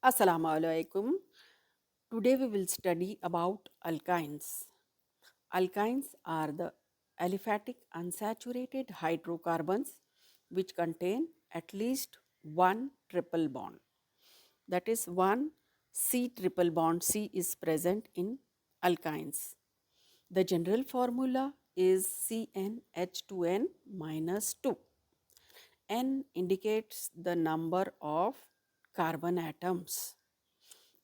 Assalamu alaikum. Today we will study about alkynes. Alkynes are the aliphatic unsaturated hydrocarbons which contain at least one triple bond. That is, one C triple bond C is present in alkynes. The general formula is CnH2n minus 2. N indicates the number of carbon atoms.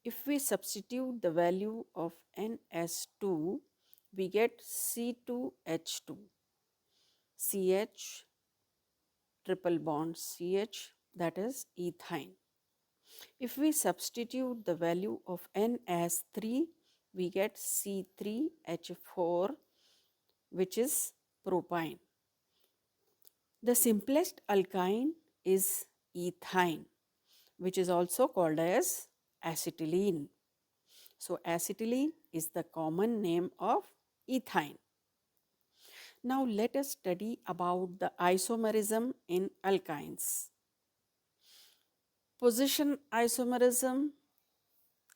If we substitute the value of NS2, we get C2H2, CH triple bond CH, that is ethyne. If we substitute the value of NS3, we get C3H4, which is propyne. The simplest alkyne is ethyne, which is also called as acetylene. So, acetylene is the common name of ethyne. Now, let us study about the isomerism in alkynes. Position isomerism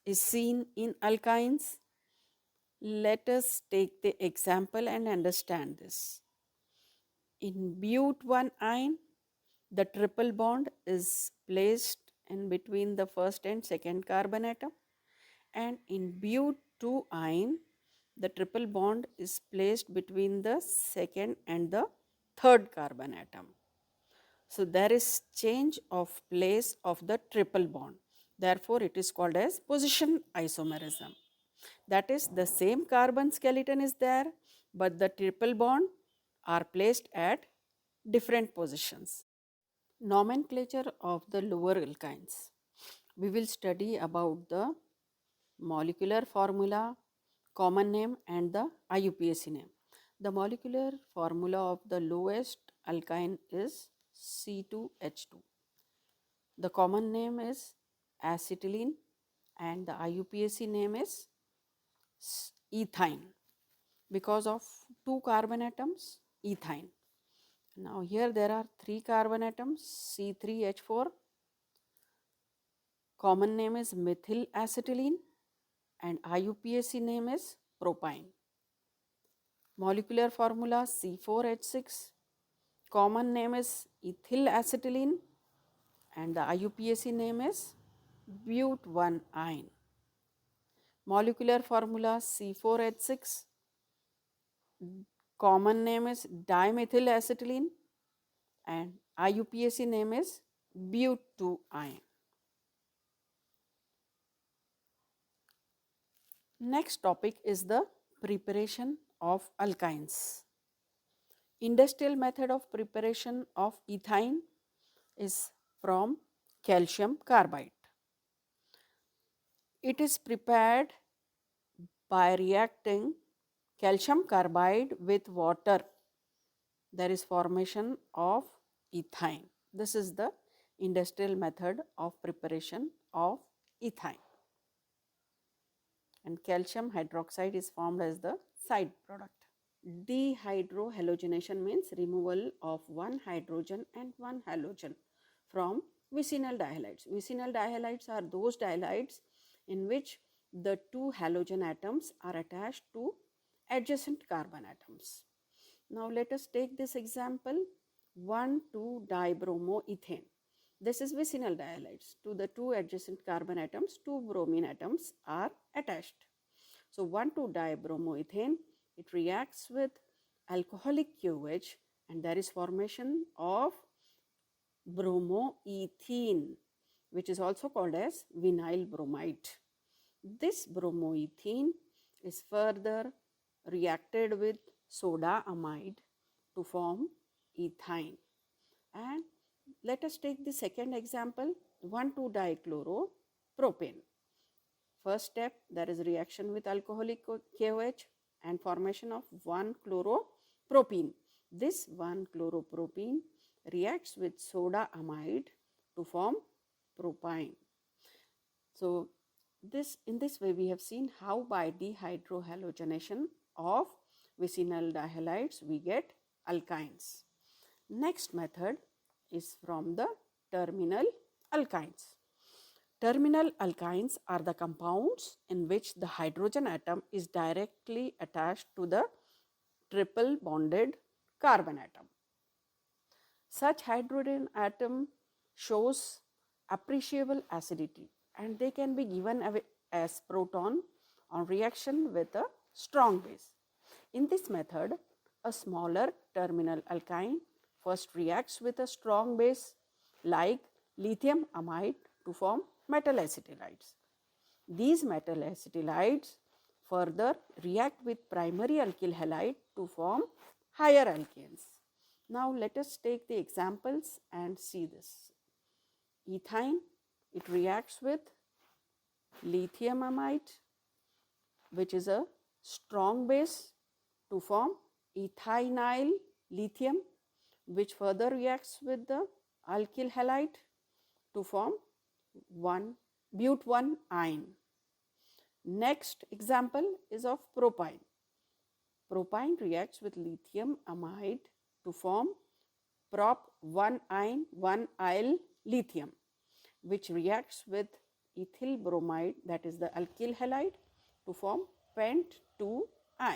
is seen in alkynes. Let us take the example and understand this. In but1-ine, the triple bond is placed in between the first and second carbon atom, and in but2-ine, the triple bond is placed between the second and the third carbon atom. So there is change of place of the triple bond. Therefore, it is called as position isomerism. That is, the same carbon skeleton is there, but the triple bond are placed at different positions. Nomenclature of the lower alkynes. We will study about the molecular formula, common name, and the IUPAC name. The molecular formula of the lowest alkyne is C2H2. The common name is acetylene and the IUPAC name is ethyne because of two carbon atoms, ethyne. Now here there are three carbon atoms, C3H4. Common name is methyl acetylene and IUPAC name is propyne. Molecular formula C4H6. Common name is ethyl acetylene and the IUPAC name is but1-ine. Molecular formula C4H6. Common name is dimethyl acetylene and IUPAC name is but2-ine. Next topic is the preparation of alkynes. Industrial method of preparation of ethyne is from calcium carbide. It is prepared by reacting calcium carbide with water. There is formation of ethyne. This is the industrial method of preparation of ethyne. And calcium hydroxide is formed as the side product. Dehydrohalogenation means removal of one hydrogen and one halogen from vicinal dihalides. Vicinal dihalides are those dihalides in which the two halogen atoms are attached to adjacent carbon atoms. Now let us take this example, 1,2-dibromoethane. This is vicinal dihalides. To the two adjacent carbon atoms, two bromine atoms are attached. So 1,2-dibromoethane, it reacts with alcoholic KOH and there is formation of bromoethene, which is also called as vinyl bromide. This bromoethene is further reacted with soda amide to form ethyne. And let us take the second example, 1,2-dichloropropane. First step, there is reaction with alcoholic KOH and formation of 1-chloropropene. This 1-chloropropene reacts with soda amide to form propyne. So in this way we have seen how by dehydrohalogenation of vicinal dihalides we get alkynes. Next method is from the terminal alkynes. Terminal alkynes are the compounds in which the hydrogen atom is directly attached to the triple bonded carbon atom. Such hydrogen atom shows appreciable acidity and they can be given away as proton on reaction with a strong base. In this method, a smaller terminal alkyne first reacts with a strong base like lithium amide to form metal acetylides. These metal acetylides further react with primary alkyl halide to form higher alkanes. Now let us take the examples and see this. Ethyne, it reacts with lithium amide, which is a strong base, to form ethanyl lithium, which further reacts with the alkyl halide to form but1 ine. Next example is of propyne. Propyne reacts with lithium amide to form prop1 ine 1-yl lithium, which reacts with ethyl bromide, that is the alkyl halide, to form pent2 ine.